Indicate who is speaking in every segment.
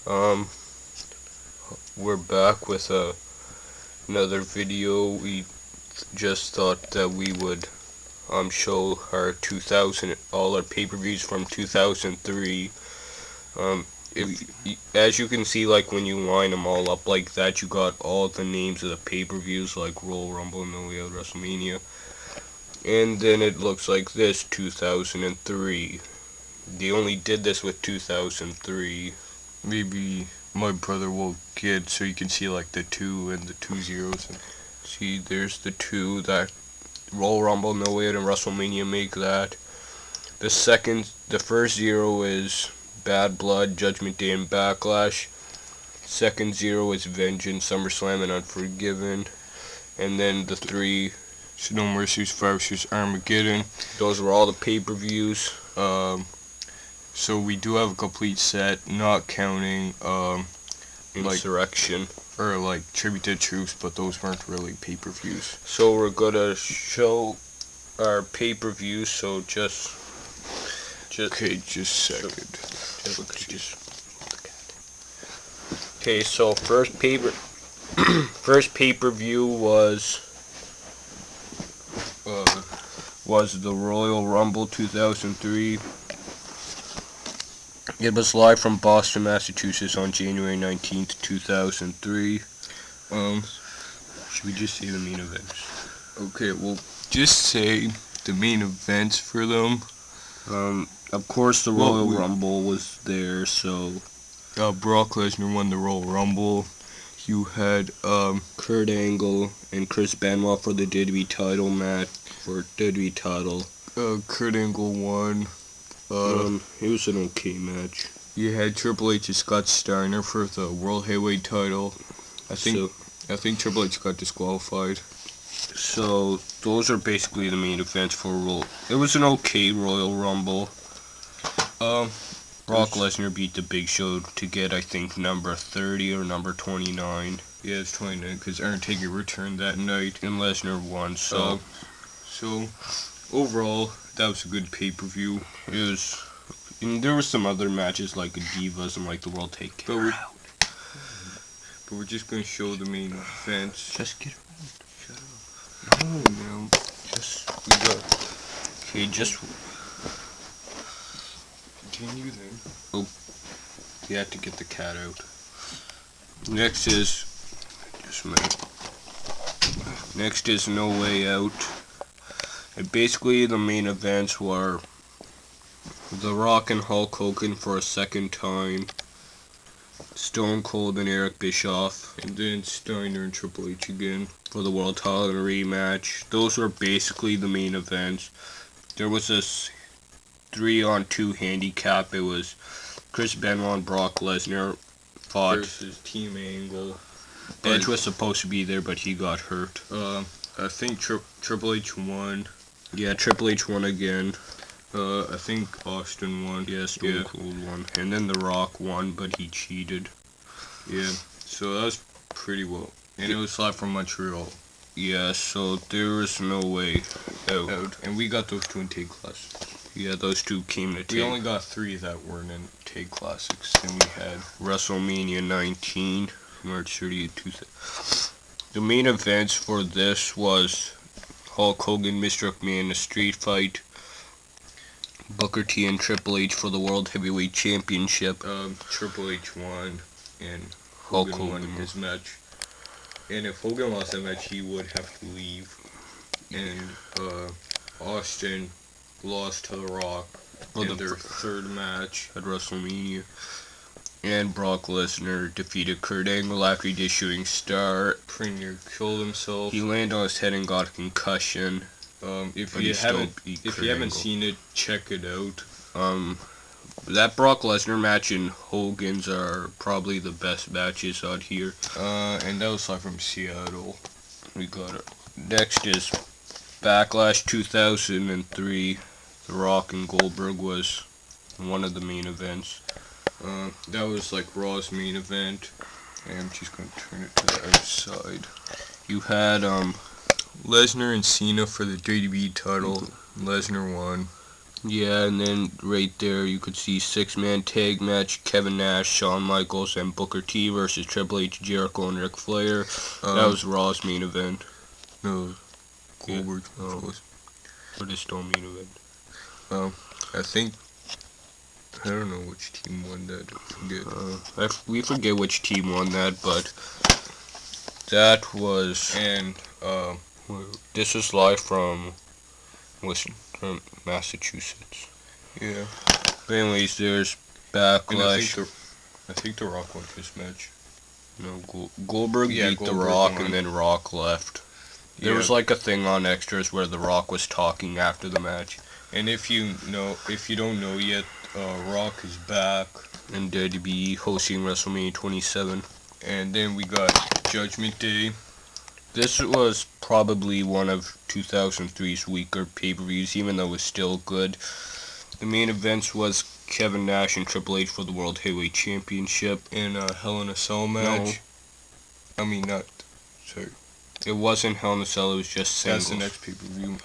Speaker 1: Um, we're back with another video. We just thought that we would show our all our pay-per-views from 2003. Um, as you can see, like when you line them all up like that, you got all the names of the pay-per-views like Royal Rumble, No Way Out, WrestleMania, and then it looks like this: 2003. They only did this with 2003. Maybe my brother will get so you can see like the 2 and the 2 zeros. And see, there's the 2 that Royal Rumble, No Way Out, and WrestleMania make that. The first 0 is Bad Blood, Judgment Day, and Backlash. Second 0 is Vengeance, SummerSlam, and Unforgiven. And then the 3, No Mercy's versus Armageddon. Those were all the pay-per-views. So we do have a complete set, not counting Insurrection or like Tribute to Troops, but those weren't really pay-per-views. So we're gonna show our pay-per-views. So just okay, just a second. Okay, so first pay-per-view was the Royal Rumble 2003. It was live from Boston, Massachusetts on January 19th, 2003. Should we just say the main events? Okay, well, just say the main events for them. Of course, the Royal Rumble was there, so Brock Lesnar won the Royal Rumble. You had Kurt Angle and Chris Benoit for the WWE title match, for WWE title. Kurt Angle won. It was an okay match. You had Triple H and Scott Steiner for the World Heavyweight title. I think Triple H got disqualified. So those are basically the main events for Royal. It was an okay Royal Rumble. Brock Lesnar beat the Big Show to get, I think, number 30 or number 29. Yeah, it's 29 because Undertaker returned that night and Lesnar won. So overall, that was a good pay-per-view. It was, and there were some other matches like Divas and like the World Take Care. But we're just gonna show the main events. Just get around. Shut up. No, man. Just continue then. Oh, you have to get the cat out. Next is No Way Out. And basically the main events were The Rock and Hulk Hogan for a second time, Stone Cold and Eric Bischoff, and then Steiner and Triple H again for the World Title rematch. Those were basically the main events. There was this 3-on-2 handicap. It was Chris Benoit and Brock Lesnar fought versus Team Angle. Edge was supposed to be there, but he got hurt. I think Triple H won. Yeah, Triple H won again. I think Austin won. Yeah, Stone Cold won. And then The Rock won, but he cheated. Yeah, so that was pretty well. And it was live from Montreal. Yeah, so there was No Way Out. And we got those 2 in Take Classics. Yeah, those 2 came to Take. We only got 3 that weren't in Take Classics. Then we had WrestleMania 19, March 30th, 2000. The main events for this was Hulk Hogan, Mr. McMahon, a street fight. Booker T and Triple H for the World Heavyweight Championship. Triple H won, and Hogan won his match. And if Hogan lost that match, he would have to leave. And Austin lost to The Rock in their third match at WrestleMania. And Brock Lesnar defeated Kurt Angle after he did Shooting Star. Pretty near killed himself. He landed on his head and got a concussion. If you haven't seen it, check it out. That Brock Lesnar match and Hogan's are probably the best matches out here. And that was live from Seattle. We got it. Next is Backlash 2003. The Rock and Goldberg was one of the main events. That was like Raw's main event. And I'm just gonna turn it to the other side. You had Lesnar and Cena for the WWE title. Lesnar won. Yeah, and then right there you could see 6-man tag match: Kevin Nash, Shawn Michaels, and Booker T versus Triple H, Jericho, and Ric Flair. That was Raw's main event.
Speaker 2: No, Goldberg's
Speaker 1: was. But it's still main event.
Speaker 2: I think, I don't know which team won that. I forget.
Speaker 1: We forget which team won that, but that was.
Speaker 2: And
Speaker 1: this is live from Massachusetts.
Speaker 2: Yeah.
Speaker 1: But anyways, there's Backlash.
Speaker 2: I think the Rock won this match.
Speaker 1: No, Goldberg beat
Speaker 2: Goldberg
Speaker 1: the Rock,
Speaker 2: won.
Speaker 1: and then Rock left. There was like a thing on extras where the Rock was talking after the match.
Speaker 2: And if you don't know yet, Rock is back
Speaker 1: And WWE hosting WrestleMania 27.
Speaker 2: And then we got Judgment Day.
Speaker 1: This was probably one of 2003's weaker pay-per-views, even though it was still good. The main events was Kevin Nash and Triple H for the World Heavyweight Championship.
Speaker 2: In a Hell in a Cell match. No. I mean, not. Sorry.
Speaker 1: It wasn't Hell in a Cell, it was just singles.
Speaker 2: That's the next pay-per-view.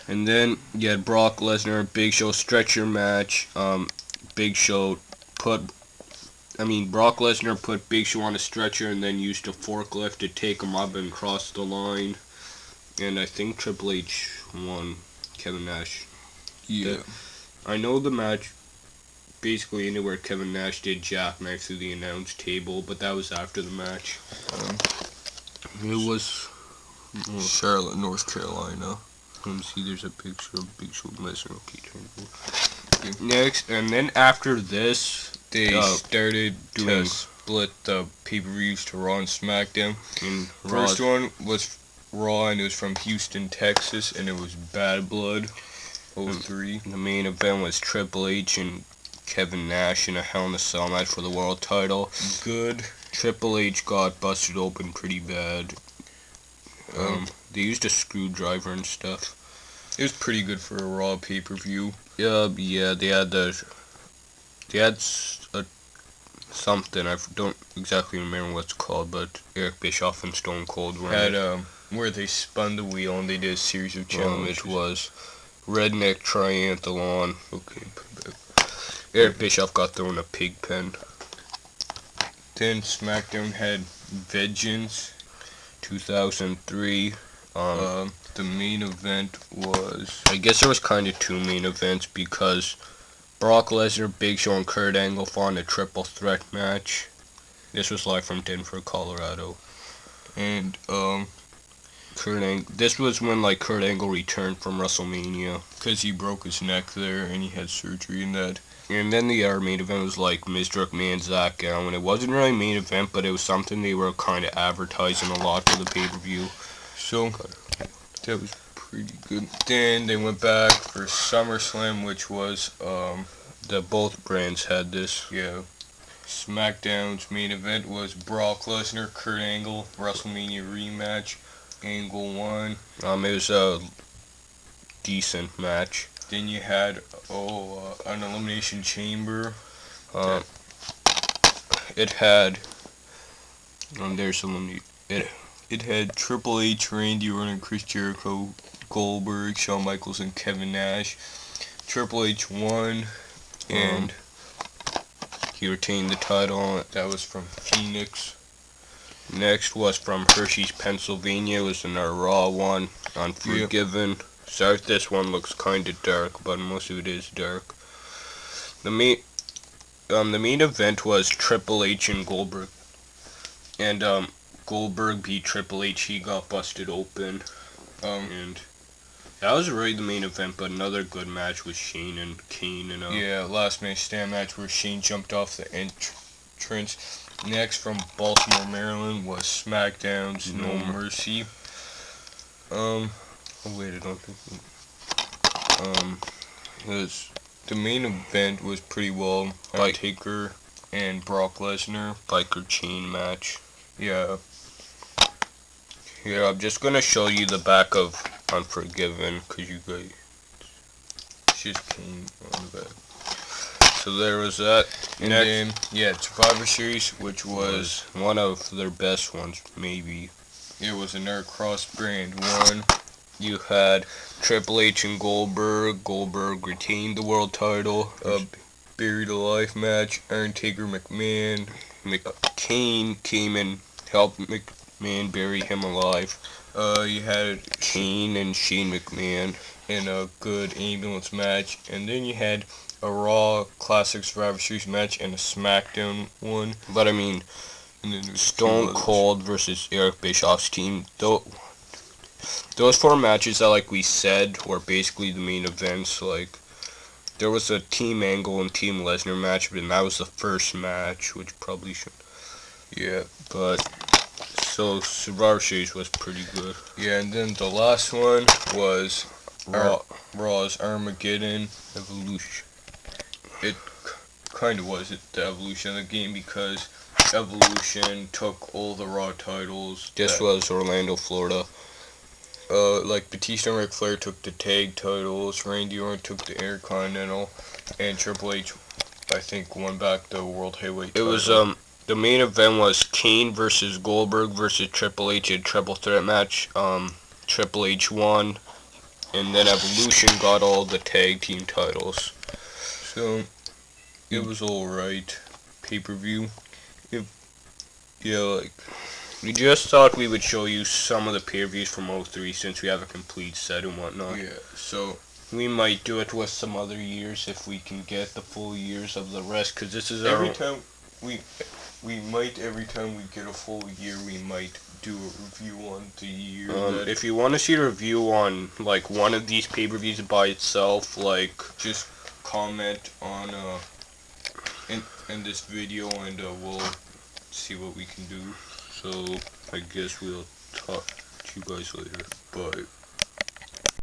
Speaker 1: And then you had Brock Lesnar, Big Show stretcher match. Brock Lesnar put Big Show on a stretcher and then used a forklift to take him up and cross the line. And I think Triple H won Kevin Nash.
Speaker 2: Yeah.
Speaker 1: I know the match, basically anywhere Kevin Nash did jackknife through the announce table, but that was after the match. It was
Speaker 2: Charlotte, North Carolina.
Speaker 1: Let me see, there's a picture of Big Show Lesnar. Okay, next, and then after this,
Speaker 2: they started to split the pay-per-views to Raw and SmackDown.
Speaker 1: And
Speaker 2: First one was Raw, and it was from Houston, Texas, and it was Bad Blood 03.
Speaker 1: The main event was Triple H and Kevin Nash in a Hell in a Cell match for the world title.
Speaker 2: Good.
Speaker 1: Triple H got busted open pretty bad. They used a screwdriver and stuff.
Speaker 2: It was pretty good for a Raw pay-per-view.
Speaker 1: Yeah, they had something, I don't exactly remember what it's called, but Eric Bischoff and Stone Cold were
Speaker 2: had where they spun the wheel and they did a series of challenges.
Speaker 1: It was Redneck Triathlon. Okay, put it back. Eric Bischoff got thrown a pig pen.
Speaker 2: Then SmackDown had Vengeance
Speaker 1: 2003.
Speaker 2: The main event was...
Speaker 1: I guess there was kind of two main events because Brock Lesnar, Big Show, and Kurt Angle fought in a triple threat match. This was live from Denver, Colorado.
Speaker 2: And,
Speaker 1: this was when, Kurt Angle returned from WrestleMania.
Speaker 2: Because he broke his neck there and he had surgery and that.
Speaker 1: And then the other main event was Miz McMahon, Zach Gallen. It wasn't really a main event, but it was something they were kind of advertising a lot for the pay-per-view.
Speaker 2: So, that was pretty good. Then they went back for SummerSlam, which was,
Speaker 1: both brands had this.
Speaker 2: Yeah. SmackDown's main event was Brock Lesnar, Kurt Angle, WrestleMania rematch. Angle won.
Speaker 1: It was a decent match.
Speaker 2: Then you had, an Elimination Chamber.
Speaker 1: It had,
Speaker 2: it had Triple H, Randy Orton, Chris Jericho, Goldberg, Shawn Michaels, and Kevin Nash. Triple H won, and
Speaker 1: he retained the title.
Speaker 2: That was from Phoenix.
Speaker 1: Next was from Hershey's, Pennsylvania. It was another Raw one, Unforgiven. Yep. Sorry if this one looks kind of dark, but most of it is dark. The main event was Triple H and Goldberg. And Goldberg beat Triple H. He got busted open. And that was really the main event, but another good match was Shane and Kane.
Speaker 2: Last man stand match where Shane jumped off the entrance. Next from Baltimore, Maryland was SmackDown's No Mercy.
Speaker 1: Wait, I don't think...
Speaker 2: the main event was pretty well. Undertaker and Brock Lesnar.
Speaker 1: Biker chain match.
Speaker 2: Yeah.
Speaker 1: Here, I'm just gonna show you the back of Unforgiven, because you guys...
Speaker 2: just came on the back.
Speaker 1: So there was that.
Speaker 2: And then, Survivor Series, which was
Speaker 1: one of their best ones, maybe.
Speaker 2: It was another cross-brand one.
Speaker 1: You had Triple H and Goldberg. Goldberg retained the world title.
Speaker 2: Buried alive match. Undertaker McMahon.
Speaker 1: Kane came and helped McMahon bury him alive.
Speaker 2: You had
Speaker 1: Kane and Shane McMahon
Speaker 2: in a good ambulance match, and then you had a Raw Classic Survivor Series match and a SmackDown one.
Speaker 1: But I mean,
Speaker 2: And then
Speaker 1: Stone Cold versus Eric Bischoff's team. Those four matches that, like we said, were basically the main events. Like, there was a Team Angle and Team Lesnar match, but that was the first match, which probably should.
Speaker 2: Yeah,
Speaker 1: but so Survivor Series was pretty good.
Speaker 2: Yeah, and then the last one was Raw's Armageddon
Speaker 1: Evolution.
Speaker 2: It kind of was the evolution of the game because Evolution took all the Raw titles.
Speaker 1: This was Orlando, Florida.
Speaker 2: Like Batista and Ric Flair took the tag titles, Randy Orton took the Intercontinental, and Triple H, I think, won back the World Heavyweight title.
Speaker 1: It was the main event was Kane versus Goldberg versus Triple H, a triple threat match. Triple H won, and then Evolution got all the tag team titles.
Speaker 2: So it was alright. Pay-per-view. Yeah, like,
Speaker 1: we just thought we would show you some of the pay-per-views from 03 since we have a complete set and whatnot.
Speaker 2: Yeah, so
Speaker 1: we might do it with some other years if we can get the full years of the rest, because this is
Speaker 2: every time we get a full year, we might do a review on the year.
Speaker 1: If you want to see a review on like one of these pay-per-views by itself, like
Speaker 2: just comment on in this video, and we'll see what we can do.
Speaker 1: So I guess we'll talk to you guys later.
Speaker 2: Bye.